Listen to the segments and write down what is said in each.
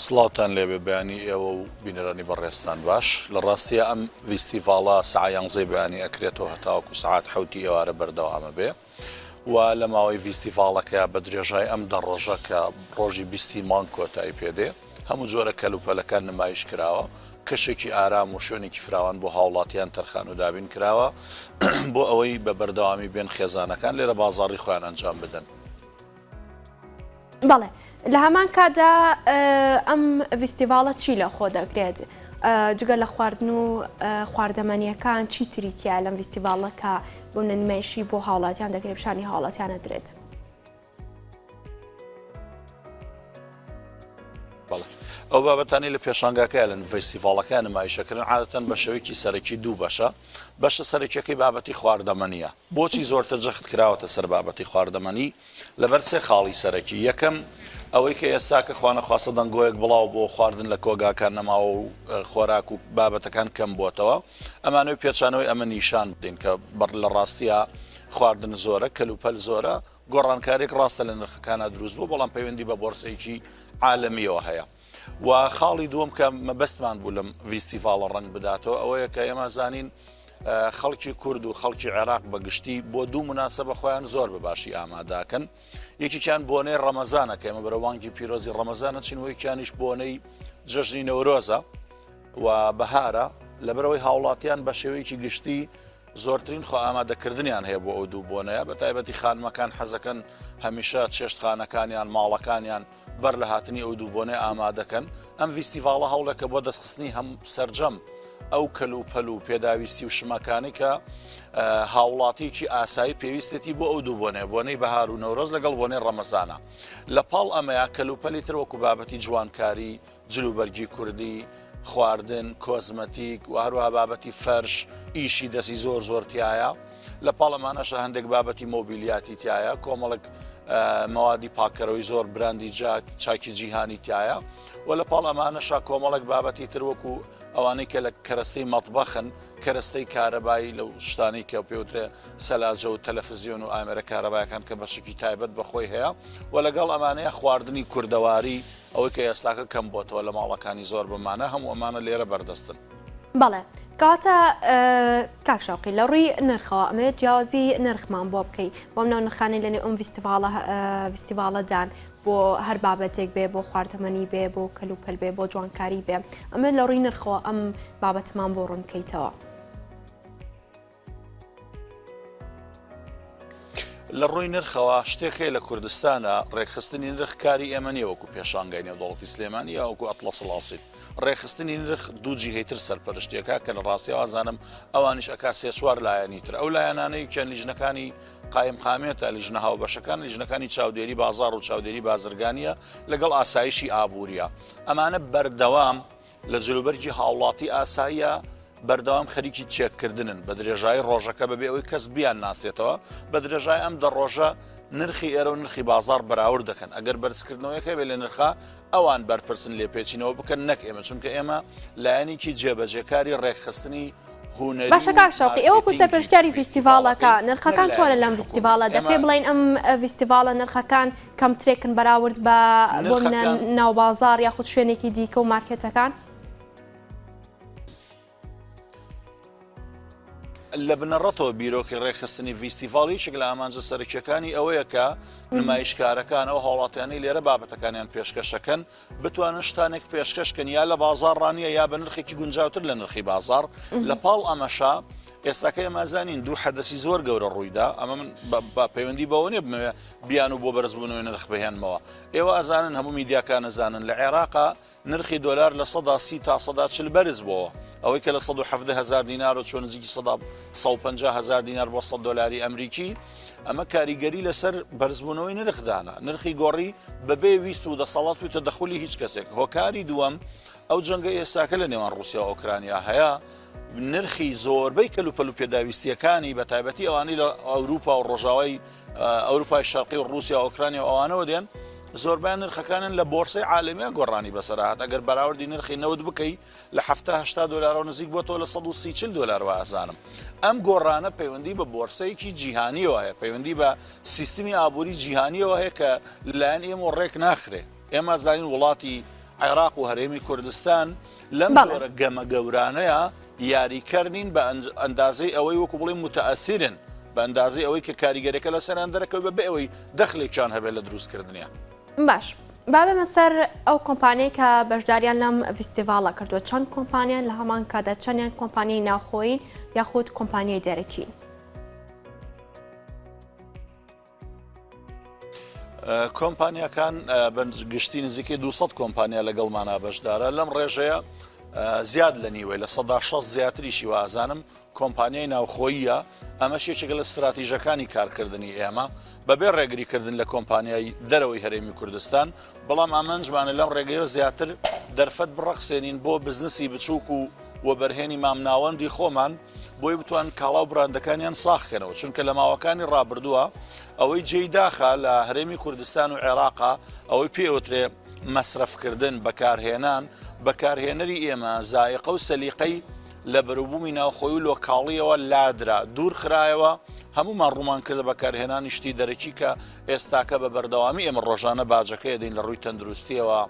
سڵاوتان لێبێ بەیانی ئێوە و بینەرانی بەڕێستان باش لە ڕاستیە ئەم ڤیستیڤاڵە سەعە 11 بەیانی ئەکرێتەوە هەتاوەکو سەعات 7 ئێوارە بەردەوامە بێ و لە ماوەی ڤیستیڤاڵەکە بە درێژای ئەم دە ڕۆژە کە ڕۆژی 20 مانگ کۆتایی پێدێ هەموو جۆرە کەلوپەلەکان نمایش کراوە کەشێکی ئارام و شوێنێکی فراوان بۆ هاوڵاتیان تەرخان و دابین کراوە بۆ ئەوەی بە بەردەوامی بێن خێزانەکان لێرە بازاڕی خۆیان ئەنجام بدەن. بەڵێ لە هەمان کادا ئەم ڤیستیڤاڵە چی لە خۆ دەگرێت جگە لە خواردن و خواردەمەنیەکان چی تریتیە لەم ڤیستیڤاڵە کە بۆ نمایشی بۆ هاوڵاتیان دەکرێت پیشانی هاوڵاتیانە درێت؟ ئەو بابەتانی لە پێشانگاکە لە ڤیستیڤاڵەکە نمایشەکردن عادەتەن بە شێوەیەکی سەرەکی دوو بەشە. بەشە سەرەکیەکەی بابەتی خواردەمەنیە. بۆچی زۆرتر جەخت کراوەتە سەر بابەتی خواردەمەنی لەبەر سێ خاڵی سەرەکی. یەکەم ئەوەی کە ئێستا کە خوانەخواستە دەنگۆیەک بڵاو بۆ خواردن لە کۆگاکان نەماوە و خۆراک و بابەتەکان کەم بۆتەوە ئەمانەوەی پێچانەوەی ئەمە نیشان بدەین کە بەر لە ڕاستیە خواردن زۆرە کەلوپەل زۆرە گۆڕانکارێک ڕاستە لە نرخەکانە دروست بوو بەڵام پەیوەندی بە بۆرسەیەکی عالەمیەوە هەیە. و خاڵی دووەم کە مەبەستمان بوو لەم ڤیستیڤاڵە ڕەنگ بداتەوە ئەوەیە کە ئێمە زانین خەڵکی کورد و خەڵکی عێراق بەگشتی بۆ دوو مناسەبە خۆیان زۆر بەباشی ئاماداکەن. یەکیان بۆنەی ڕەمەزانە کە ئێمە بەرەوانگی پیرۆزی ڕەمەزانە چین وەیەکیانیش بۆنەی جەژنی نەورۆزە و بەهارە لەبەرەوەی هاوڵاتیان بە شێوەیەکی گشتی زۆرترین خۆ ئامادەکردنیان هەیە بۆ ئەو دوو بۆنەیە بە تایبەتی خانمەکان حەزەکەن هەمیشە چێشتخانەکانیان ماڵەکانیان بەر لە هاتنی ئەو دوو بۆنەی ئامادەکەن. ئەم ڤیستیڤاڵە هەوڵێکە بۆ دەستخستنی هەم سەرجەم ئەو کەلوپەل و پێداویستی و شمەکانی کە هاوڵاتیکی ئاسایی پێویستێتی بۆ ئەو دوو بۆنێ بۆنەی بەهار و نەورۆز لەگەڵ بۆنەی ڕەمەزانە. لە پاڵ ئەمەیە کەلوپەلی تر وەکو بابەتی جوانکاری جلوبەرگی کوردی خواردن کۆزمەتیک و هەروەها بابەتی فەرش ئیشی دەستی زۆر زۆرتیایە. لە پاڵەمانەشە هەندێک بابەتی مۆبیلیاتی تایە کۆمەڵک مەوادی پاکەرەوەی زۆر براندی چاکی جیهانی تایە و لە پاڵ ئەمانەشا کۆمەڵک بابەتی تر وەکو ئەوانەی کە لە کەرەستەی مەطبەخن کەرەستەی کارەبایی لەو شتانی کە پێوترێ سەلاجە و تەلەڤیزیۆن و ئامێرە کارەبایەکان کە بەشێکی تایبەت بەخۆی هەیە و لەگەڵ ئەمانەیە خواردنی کوردەواری ئەوەی کە ئێستاکە کەم بۆتەوە لە ماڵەکانی زۆر بمانە هەموو ئەمانە لێرە بەردەستن. بەڵێ کاتە کاکشاوقی لە ڕووی نرخەوە ئەمێت جیازی نرخمان بۆ بکەیت بۆم ناو نرخانی لەنێ ئەم ڤیستیڤاڵەدان بۆ هەر بابەتێک بێ بۆ خواردەمەنی بێ بۆ کەلوپەل بێ بۆ جوانکاری بێ ئەمێ لە ڕووی نرخەوە ئەم بابەتمان بۆ ڕوون بکەیتەوە. لە ڕووی نرخەوە شتێکی لە کوردستانە ڕێکخستنی نرخ کاری ئێمە نیە وەکو پێشانگای نێودەوڵەتی سلێمانی یا وەکو ئەتڵەس سڵاسیت. ڕێکخستنی نرخ دوو جیهەیتر سەرپەرشتیەکە کە لە ڕاستیەوە زانم ئەوانیش ئەکا سێ چوار لایەنی تر ئەو لایەنانەی کە لیژنەکانی قایم قامێتە لیژنە هاوبەشەکان لیژنەکانی چاودێری بازاڕ و چاودێری بازرگانیە لەگەڵ ئاسایشی ئابووریە. ئەمانە بەردەوام لە جلوبەرگی هاوڵاتی ئاساییە بەردەوام خەریکی چێککردنن بە درێژایی ڕۆژەکە بەبێ ئەوەی کەس بیان ناسێتەوە بە درێژای ئەم دە ڕۆژە نرخی ئێرە و نرخی بازار بەراورد دەکەن ئەگەر بەرزکردنەوەیەکە بێ لە نرخە ئەوان بەرپرسن لێ پێچینەوە بکەن نەک ئێمە چونکە ئێمە لایەنێکی جێبەجێکاری ڕێکخستنی هونەری باشە کاکشاوقی ئێوە کە سەرپەرشتیاری ڤیستیڤاڵەکە نرخەکان چۆنە لەم ڤیستیڤاڵە دەکرێت بڵین ئەم ڤیستیڤاڵە نرخەکان کەمترێکن بەراورد بە بۆ ناو بازار یاخود شوێنێکی دیکە و مارکێتەکان؟ لە بنەڕەتەوە بیرۆکی ڕێکخستنی ڤیستیڤاڵیشێک لە ئامانجە سەرکیەکانی ئەوەیە کە نمایشکارەکان ئەو هاوڵاتیانی لێرە بابەتەکانیان پێشکەشەکەن بتوانن شتانێک پێشکەشکەن یا لە بازار ڕانیە یا بە نرخێکی گونجاوتر لە نرخی بازار. لە پاڵ ئەمەشا ئێستاکە ئێمەزانین دوو حەدەسی زۆر گەورە ڕوویدا ئەمە من پەیوەندی بەوە نیە بمەوێ بیان و بۆ بەرزبوونەوەی نرخ بهێنمەوە. ئێوە ئەزانن هەموو میدیاکان ئەزانن لە عێراقا نرخی دۆلار لە 130 تا 140 بەرز بووە ئەوەی کە لە 170,000 دینار و چۆن نزیکی 150,000 دینار بۆ 100 دۆلاری ئەمریکی ئەمە کاریگەری لەسەر بەرزبوونەوەی نرخدانە. نرخی گۆڕی بەبێ ویست و دەسەڵات و تەدەخولی هیچ کەسێک. هۆکاری دووەم ئەو جەنگە ئێستاکە لە نێوان رووسیا و ئۆکرانیا هەیە نرخی زۆربەی کەلوپەل و پێداویستیەکانی بە تایبەتی ئەوانەی لە ئەوروپا و ڕۆژاوای ئەوروپای شەرقی و رووسیا و ئۆکرانیا و ئەوانەوە دێن زۆربیان نرخەکانن لە بۆرسەی عالمیە گۆڕانی بەسەرهات ئەگەر بەراوردی نرخی نەوت بکەی لە 70 دلار نزیک بۆتەوە لە 130 دلار وازانم. ئەم گۆڕانە پەیوەندی بە بۆرسەیەکی جیهانیەوە هەیە پەیوەندی بە سیستمی ئابووری جیهانیەوە هەیە کە لەلایەن ئێمە ڕێک ناخرێ. ئێمە زانین وڵاتی عێراق و هەرێمی کوردستان لەم جۆرە گەمە گەورانەیە یاریکردین بە ئەندازەی ئەوەی وەکو بڵێ متەئەسیرن بە ئەندازەی ئەوەی کە کاریگەرەکە لە سەران دەرەکەوت بە ئەوەی دەخلێکیان هەبێت لە دروستکردنیە. باش بابێمە سەر ئەو کۆمپانیای کە بەشداریان لەم فیستیڤاڵە کردووە چەند کۆمپانیان لە هەمان کادا چەندیان کۆمپانیای ناوخۆین یاخود کۆمپانیای دەرەکین. کۆمپانیەکان گشتی نزیکەی 200 کۆمپانیا لەگەڵمانە بەشدارە لەم ڕێژەیە زیاد لە نیوەی لە 160 زیاتریشی وازانم کۆمپانیای ناوخۆییە ئەمە شێکێک لە استراتیژەکانی کارکردنی ئێمە بەبێ ڕێگریکردن لە کۆمپانیای دەرەوەی هەرێمی کوردستان بەڵام ئامانجمانە لەم ڕێگەیە زیاتر دەرفەت بڕەخسێنین بۆ بزنسی بچووک و وەبەرهێنی مامناوەندی خۆمان بۆی بتوان کاڵا و براندەکانیان ساخکەنەوە چونکە لە ماوەکانی ڕابردووە ئەوەی جێی داخە لە هەرێمی کوردستان و عێراقا ئەوەی پێوترێ مەسرفکردن بەکارهێنان بەکارهێنەری ئێمە زایقە و سەلیقەی لە بەروبوومی ناوخۆی و لۆکاڵیەوە لادرا دوور خرایەوە هەمومان ڕوومان کردە بەکارهێنانی شتی دەرەکی کە ئێستاکە بە بەردەوامی ئێمە ڕۆژانە باجەکەی دەین لە ڕووی تەندروستیەوە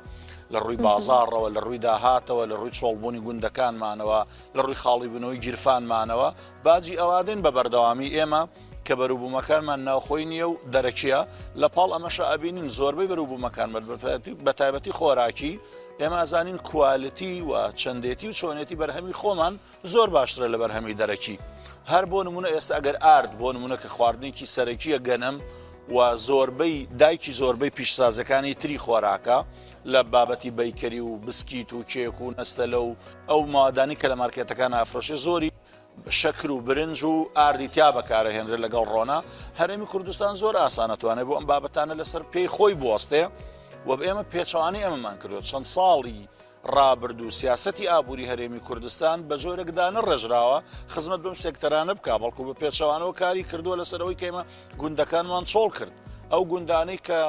لە ڕووی بازاڕەوە لە ڕووی داهاتەوە لە ڕووی چۆڵبوونی گوندەکانمانەوە لە ڕووی خاڵی بنەوەی گیرفانمانەوە باجی ئەوادەین بە بەردەوامی ئێمە کە بەروبوومەکانمان ناوخۆی نییە و دەرەکیە لە پاڵ ئەمەشە ئەبینین زۆربەی بەروبوومەکان بە تایبەتی خۆراکی ئێمە ئازانین کوالتی و چەندێتی و چۆنێتی بەرهەمی خۆمان زۆر باشترە لە بەرهەمی دەرەکی هەر بۆ نمونە ئێستا ئەگەر ئارد بۆ نمونە کە خواردنێکی سەرەکیە گەنم و زۆربەی دایکی زۆربەی پیشسازەکانی تری خۆراکە لە بابەتی بەیکەری و بسکیت و کێک و نەستەلە و ئەو مادانی کە لە مارکێتەکان ئافرۆشێ زۆری شەکر و برنج و ئاردی تیا بەکارەهێنرێت لەگەڵ ڕۆنا هەرێمی کوردستان زۆر ئاسانەتوانێت بۆ ئەم بابەتانە لەسەر پێی خۆی بوەستێ و بە ئێمە پێچەوانی ئەمەمان کردوێت چەند ساڵی ڕابردوو سیاسەتی ئابووری هەرێمی کوردستان بە جۆرەکدانە ڕێژراوە خزمەت بەم سێکتەرانە بکا بەڵکو بە پێچەوانەوە کاری کردووە لەسەرەوەی کە ئێمە گوندەکانمان چۆڵ کرد ئەو گوندانەی کە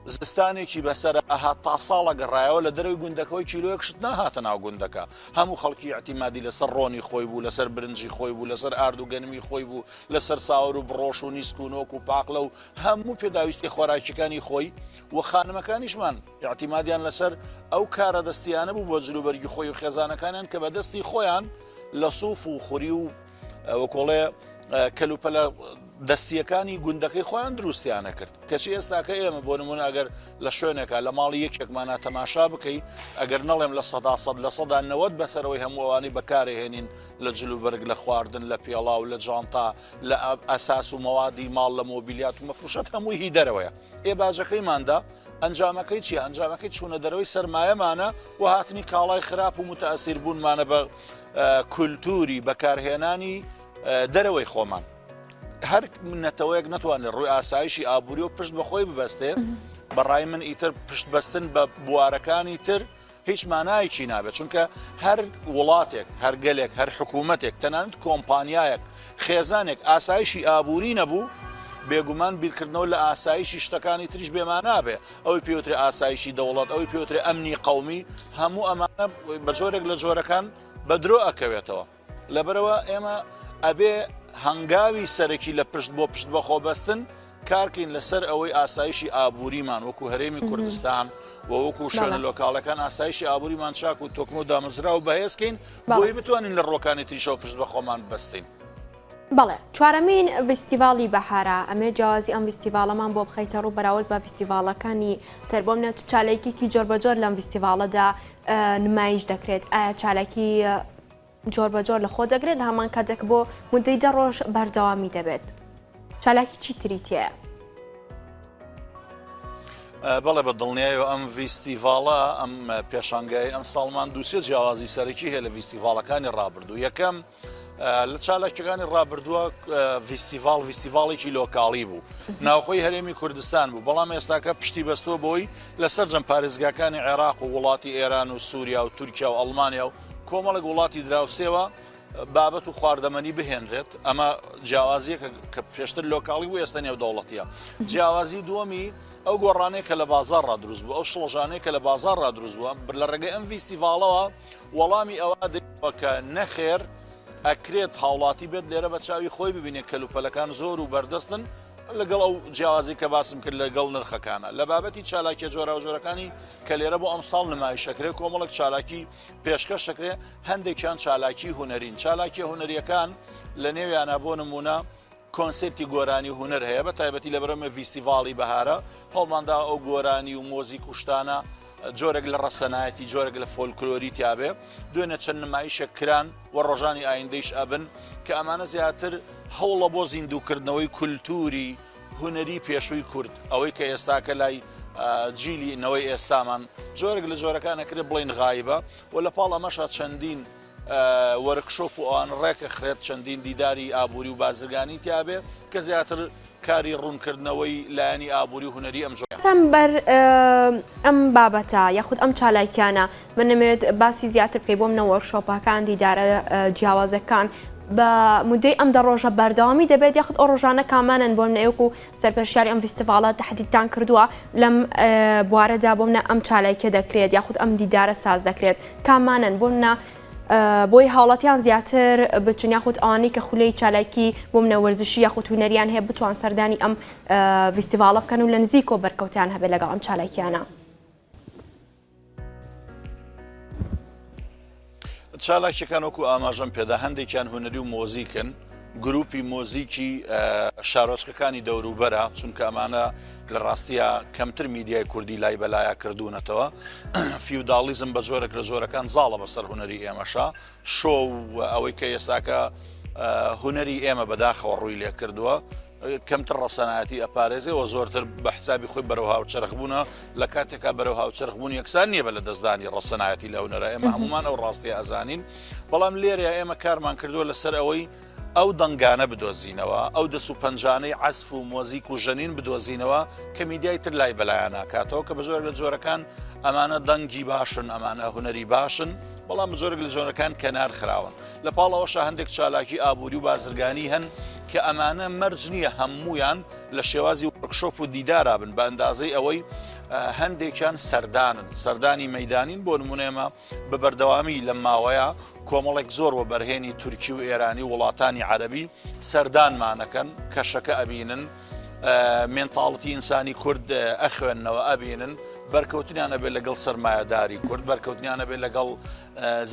زستانێکی بەسەر ئەها تا ساڵە گەڕایەوە لە دەروی گوندەکەەوەی کیلۆیەکشت ناهاتە ناو گوندەکە هەموو خەڵکی ئەعتیمادی لەسەر ڕۆنی خۆی بوو لەسەر برنجی خۆی بوو لەسەر ئارد و گەنمی خۆی بوو لەسەر ساور و بڕۆژ و نیسکوونۆک و پاقلە و هەموو پێداویستی خۆراکیەکانی خۆی و خانمەکانیشمان ئاعتیمادیان لەسەر ئەو کارە دەستیانە بوو بۆ جلوبەرگی خۆی و خێزانەکانیان کە بە دەستی خۆیان لە سوف و خوری و وەکۆڵێ کەلوپەلە دەستیەکانی گوندەکەی خۆیان دروستیانە کرد کەچی ئێستاکە ئێمە بۆ نمونە ئەگەر لە شوێنێکە لە ماڵی یەکێکمانە تەماشا بکەی ئەگەر نەڵێم لە 100 بەسەرەوەی هەمووانی بەکارهێنین لە جلوبەرگ لە خواردن لە پێڵا و لە جانتا لە ئەساس و مەوادی ماڵ لە مۆبیلیات و مەفروشەت هەمووی هی دەرەوەیە ئێباجەکەیماندا ئەنجامەکەی چی ئەنجامەکەی چوونە دەرەوەی سەرمایەمانە و هاتنی کاڵای خراپ و متەئەسیر بوونمانە بە کولتوری بەکارهێنانی دەرەوەی خۆمان هەر نەتەوەیەک ناتوانێت ڕووی ئاسایشی ئابووری و پشت بەخۆی ببەستێ بەڕای من ئیتر پشت بەستن بە بوارەکانی تر هیچ مانایکی نابێت چونکە هەر وڵاتێک هەر گەلێک هەر حکوومەتێک تەنانەت کۆمپانیایەک خێزانێک ئاسایشی ئابووری نەبوو بێگومان بیرکردنەوە لە ئاسایشی شتەکانی تریش بێمان نابێ ئەوی پێوترێ ئاسایشی دەوڵات ئەوی پێوترێ ئەمنی قەومی هەموو ئەمانە بە جۆرێک لە جۆرەکان بە درۆ ئەکەوێتەوە لەبەرەوە ئێمە ئەبێ هەنگاوی سەرەکی لە پشت بۆ پشت بەخۆ بەستن کارکەین لەسەر ئەوەی ئاسایشی ئابووریمان وەکو هەرێمی کوردستان و وەکو شوێنە لۆکاڵەکان ئاسایشی ئابووریمان چاک و تۆکمە و دامەزرا و بەهێزکەین بۆی بتوانین لە ڕۆکانی تریشەوە پشت بەخۆمان بەستین. بەڵێ چوارەمین فیستیڤاڵی بەهارە ئەمێ جیازی ئەم فیستیڤاڵەمان بۆ بخەیتە ڕوو بەراورد بە فیستیڤاڵەکانی تر بۆ منە چالێکێکی جۆربەجۆر لەم فیستیڤاڵەدا نمایش دەکرێت ئایا چالێکی جۆربەجۆر لە خۆ دەگرێت لە هەمان کاتێک بۆ مدەی 10 ڕۆژ بەردەوامی دەبێت چالاکی چی تری تێیە؟ بەڵێ بە دڵنیایەوە ئەم فیستیڤاڵە ئەم پێشانگای ئەم ساڵمان دووسێ جیاوازی سەرەکی هەیە لە فیستیڤاڵەکانی ڕابردوو یەکەم لە چالاکیەکانی ڕابردووە فیستیڤاڵێکی لۆکاڵی بوو ناوخۆی هەرێمی کوردستان بوو بەڵام ئێستاکە پشتی بەستۆ بۆی لەسەر جەم پارێزگاکانی عێراق و وڵاتی ئێران و سووریا و تورکیا و ئەڵمانیا و کۆمەڵێک وڵاتی دراوسێوە بابەت و خواردەمەنی بهێنرێت ئەمە جیاوازیەکە کە پێشتر لۆکاڵی بوو ئێستا نێو دەوڵەتیە جیاوازی دووەمی ئەو گۆڕانەیە کە لە بازار ڕادروست بوو ئەو شڵەژانەیە کە لە بازار ڕادروست بووە لە ڕێگەی ئەم فیستیڤاڵەوە وەڵامی ئەوە دەیەوە کە نەخێر ئەکرێت هاوڵاتی بێت لێرە بە چاوی خۆی ببینێت کەلوپەلەکان زۆر و بەردەستن لەگەڵ ئەو جیاوازی کە باسم کرد لەگەڵ نرخەکانە لە بابەتی چالاکیە جۆرا و جۆرەکانی کە لێرە بۆ ئەمساڵ نمایشەکرێ کۆمەڵک چالاکی پێشکەشەکرێ هەندێکیان چالاکی هوەرین چالاکی هوەریەکان لە نێویانە بۆ نمونە کۆنسرتی گۆرانی هوەر هەیە بە تایبەتی لە بەرەمە ڤیستیڤاڵی بەهارە هەڵماندا ئەو گۆرانی و مۆزی کوشتانە جۆرێک لە ڕەسەنایەتی جۆرێک لە فۆلکلۆری تیاابێ دوێنە چەند نمایشە کران و ڕۆژانی ئایندەیش ئەبن کە ئەمانە زیاتر هەوڵە بۆ زیندووکردنەوەی کولتوری هوەری پێشووی کورد ئەوەی کە ئێستاکە لای جیلی نەوەی ئێستامان جۆرێک لە جۆرەکانەکرێت بڵین غایبە و لە پاڵ ئەمەشە چەندین وەرکشۆپ و ئەوان ڕێکە خرێت چەندین دیداری ئابووری و بازرگانی تیاابێ کە زیاتر کاری ڕوونکردنەوەی لایەنی ئابووری و هوەری ئەم بەر ئەم بابەتە یاخود ئەم چالاکیانە من نەمێت باسی زیاتر بکەی بۆم نە وەرکشۆپەکان دیدارە جیاوازەکان بە مودەی ئەم دە ڕۆژە بەردەوامی دەبێت یاخود ئەو ڕۆژانە کامانن بۆ نەیەکو سەرپێشیاری ئەم فیستیڤاڵە تەحدیدتان کردووە لەم بوارەدا بۆ منە ئەم چالاکیە دەکرێت یاخود ئەم دیدارە ساز دەکرێت کامانن بۆ منە بۆی هاوڵاتیان زیاتر بچن یاخود ئەوانەی کە خولەی چالاکی بۆ منە وەرزشی یاخود هوەریان هەیە بتوان سەردانی ئەم فیستیڤاڵە بکەن و لە نزیکۆ بەرکەوتیان هەبێت لەگەڵ ئەم چالاکیانە. چالاکیەکان وەکو ئاماژەم پێدا هەندێکیان هوەری و مۆزیکن گروپی مۆزیکی شارۆچکەکانی دەوروبەرە چونکە ئەمانە لە ڕاستیە کەمتر میدیای کوردی لای بەلایە کردوونەتەوە فیودالیزم بە جۆرێک لە جۆرەکان زاڵە بەسەر هوەری ئێمەشە شۆ ئەوەی کە ئێستاکە هوەری ئێمە بەداخەوە ڕووی لێ کردووە کەمتر ڕەسەنایەتی ئەپارێزیەوە زۆرتر بە حسابی خۆی بەرەو هاوچەرخبوونە لە کاتێکا بەرەو هاوچەرخبوون یەکسان نییە بە لە دەستدانی ڕەسەنایەتی لە هوەرە ئێمە هەمومان ئەو ڕاستی ئەزانین بەڵام لێرە ئێمە کارمان کردووە لەسەر ئەوەی ئەو دەنگانە بدۆزینەوە ئەو دەس و پەنجانەی عەزف و مۆزیک و ژەنین بدۆزینەوە کە میدیای تر لای بەلایە ناکاتەوە کە بە جۆرێک لە جۆرەکان ئەمانە دەنگی باشن ئەمانە هوەری باشن بەڵام بە جۆرێک لە جۆرەکان کەنار خراون لە پاڵەوەشە هەندێک چالاکی ئابووری و بازرگانی هەن کە ئەمانە مەرج نییە هەمویان لە شێوازی وەرکشۆپ و دیدارا بن بە ئەندازەی ئەوەی هەندێکیان سەردانی مەیدانین بۆ نمونێمە بە بەردەوامی لە ماوەیە کۆمەڵێک زۆر بە بەرهێنی تورکی و ئێرانی وڵاتانی عەرەبی سەردانمانەکەن کەشەکە ئەبینن مێنتاڵەتی ئینسانی کورد ئەخوێننەوە ئەبینن بەرکەوتنیانە بێت لەگەڵ سەرمایەداری کورد بەرکەوتنیانە بێت لەگەڵ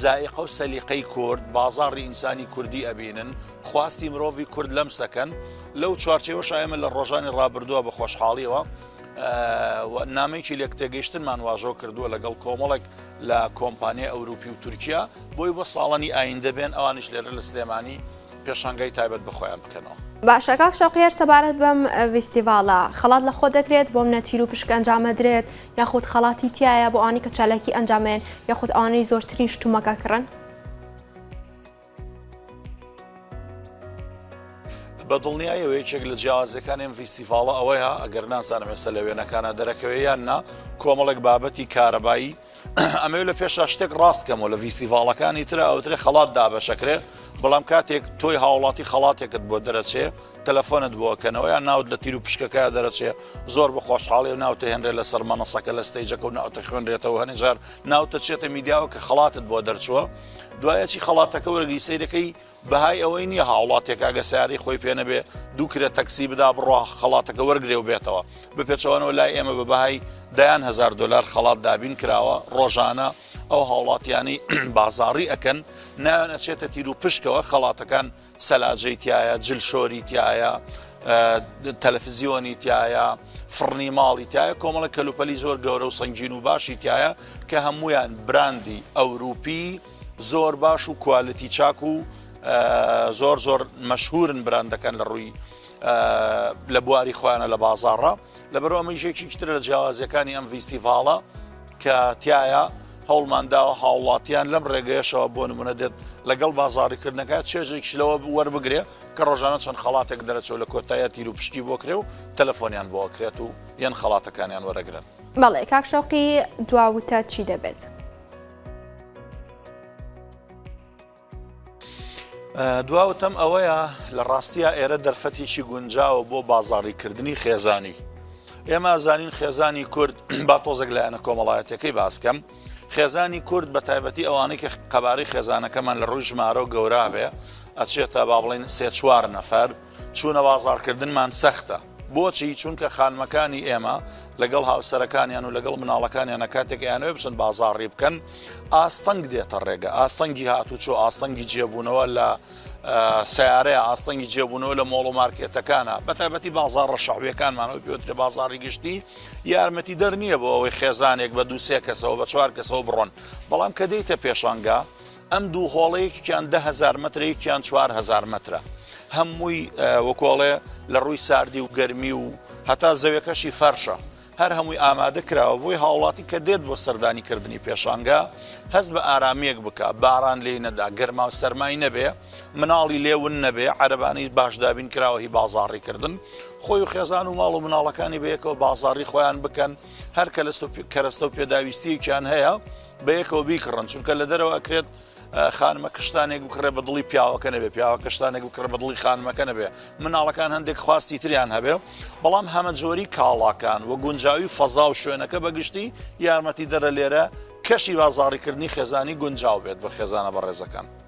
زائقە و سەلیقەی کورد بازاڕی ئینسانی کوردی ئەبینن خواستی مرۆڤی کورد لەم سەکەن لەو چوارچێوەش ئێمە لە ڕۆژانی ڕابردووە بە خۆشحاڵیەوە نامەیەکی لێکتێگەیشتنمان واژۆ کردووە لەگەڵ کۆمەڵێک لە کۆمپانیای ئەوروپی و تورکیا بۆی بۆ ساڵانی ئایندە بێن ئەوانش لێرە لە سلێمانی پێشانگای تایبەت بخۆیان بکەنەوە. باشەکە شەوقیێر سەبارەت بەم فیستیڤاڵە خەڵات لە خۆ دەگرێت بۆ منە تیر و پشک ئەنجامەدرێت یاخود خەڵاتی تایە بۆ ئەوانی کە چالاکی ئەنجامێن یاخود ئەوانەی زۆرترین شتومەکە کڕن؟ بەدڵنیایەوە یەکێک لە جیاوازەکان ئەم فیستیڤاڵە ئەوەیە ئەگەر نازانم ێستا لە وێنەکانە دەرەکەوێ یاننا کۆمەڵێک بابەتی کارەبایی ئەمە لە پێشا شتێک ڕاستکەمەوە لە فیستیڤاڵەکانی ترە ئەوترێ خەڵات دابەشەکرێ بەڵام کاتێک تۆی هاوڵاتی خەڵاتێکت بۆ دەرەچێ تەلەفۆنت بۆکەنەوە یان ناوت لە تیر و پشکەکە دەرەچێ زۆر بە خۆشحاڵی و ناوتە هێنرێت لەسەر مەنەسەکە لە ستەیجەکە و ناوتە خوێنرێتەوە هەنێجار ناوتە چێتە میدیاوە کە خەڵاتت بۆ دەرچووە دوایەکی خەڵاتەکە وەرگی سەیرەکەی بەهای ئەوەی نییە هاوڵاتێک ئاگە سیاری خۆی پێنەبێ دووکرێت تەکسی بدا بڕۆ خەڵاتەکە وەرگێ و بێتەوە بپێچەوەنەوە لای ئێمە بە بەهای $10,000 خەڵات دابین کراوە ڕۆژانە ئەو هاوڵاتیانی بازاڕی ئەکەن ناوێنە چێتە تیر و پشکەوە خەڵاتەکان سەلاجەی تایە جلشۆری تایە تەلەڤیزیۆنی تایە فڕنی ماڵی تایە کۆمەڵە کەلوپەلی زۆر گەورە و سەنگین و باشی تایە کە هەمویان براندی ئەوروپی زۆر باش و کوالتی چاک و زۆر مەشهورن براندەکەن لە ڕووی لە بواری خۆیانە لە بازاڕە لەبەرەوە ئەمەیشێکی ترە لە جیاوازیەکانی ئەم فیستیڤاڵە کە تایە هەوڵمانداوە هاوڵاتیان لەم ڕێگەیەشەوە بۆ نمونە دێت لەگەڵ بازاڕیکردنەکە چێژێکش لەوە وەربگرێ کە ڕۆژانە چەند خەڵاتێک دەرەچەوە لە کۆتایە تیر و پشتی بۆکرێ و تەلەفۆنیان بۆکرێت و یان خەڵاتەکانیان وەرەگرن. بەڵێ کاک شەوقی دواوتە چی دەبێت؟ دواوتەم ئەوەیە لە ڕاستیە ئێرە دەرفەتێکی گونجاوە بۆ بازاڕیکردنی خێزانی ئێمە زانین خێزانی کورد با تۆزێک لایەنە کۆمەڵایەتەکەی باسکەم خێزانی کورد بە تایبەتی ئەوانەی کە قەبارەی خێزانەکەمان لە ڕووی ژمارە و گەورا بێ ئەچێتە با بڵێن 3-4 نەفەر چوونە بازاڕکردنمان سەختە بۆچی چونکە خانمەکانی ئێمە لەگەڵ هاوسەرەکانیان و لەگەڵ مناڵەکانیانە کاتێک یانەوە بچن بازاڕی بکەن ئاستەنگ دێتە ڕێگە ئاستەنگی هاتوچۆ ئاستەنگی جێبوونەوە لە سیارەیە ئاستەنگی جێبوونەوە لە مۆڵ و مارکێتەکانە بەتایبەتی بازاڕە شەعبیەکانمانەوە پێوترێ بازاڕی گشتی یارمەتی دەر نییە بۆ ئەوەی خێزانێک بە 2-3 کەسەوە بە 4 کەسەوە بڕۆن بەڵام کە دەیتە پێشانگا ئەم دوو هۆڵەیەکیان 10,000 مترێکیان 4,000 مترە هەمووی وەکۆڵێ لە ڕووی ساردی و گەرمی و هەتا زەویەکەشی فەرشە هەر هەمووی ئامادە کراوە بۆی هاوڵاتی کە دێت بۆ سەردانیکردنی پێشانگا هەست بە ئارامیەک بکە باران لێی نەدا گەرما و سەرمای نەبێ مناڵی لێون نەبێ عەرەبانەی باشدابین کراوە هی بازاڕیکردن خۆی و خێزان و ماڵ و مناڵەکانی بەیەکەوە بازاڕی خۆیان بکەن هەر کەرەستە و پێداویستیەکیان هەیە بەیەکەوە بیکڕن چونکە لە دەرەوە ئەکرێت خانمە کشتانێک بکڕێ بە دڵی پیاوەکە نەبێ پیاوە کشتانێک بکڕێ بە دڵی خانمەکە نەبێ مناڵەکان هەندێک خواستی تریان هەبێ بەڵام هەمە جۆری کاڵاکان و گونجاوی فەزا و شوێنەکە بەگشتی یارمەتی دەرە لێرە کەشی بازاڕیکردنی خێزانی گونجاو بێت بە خێزانە بەڕێزەکان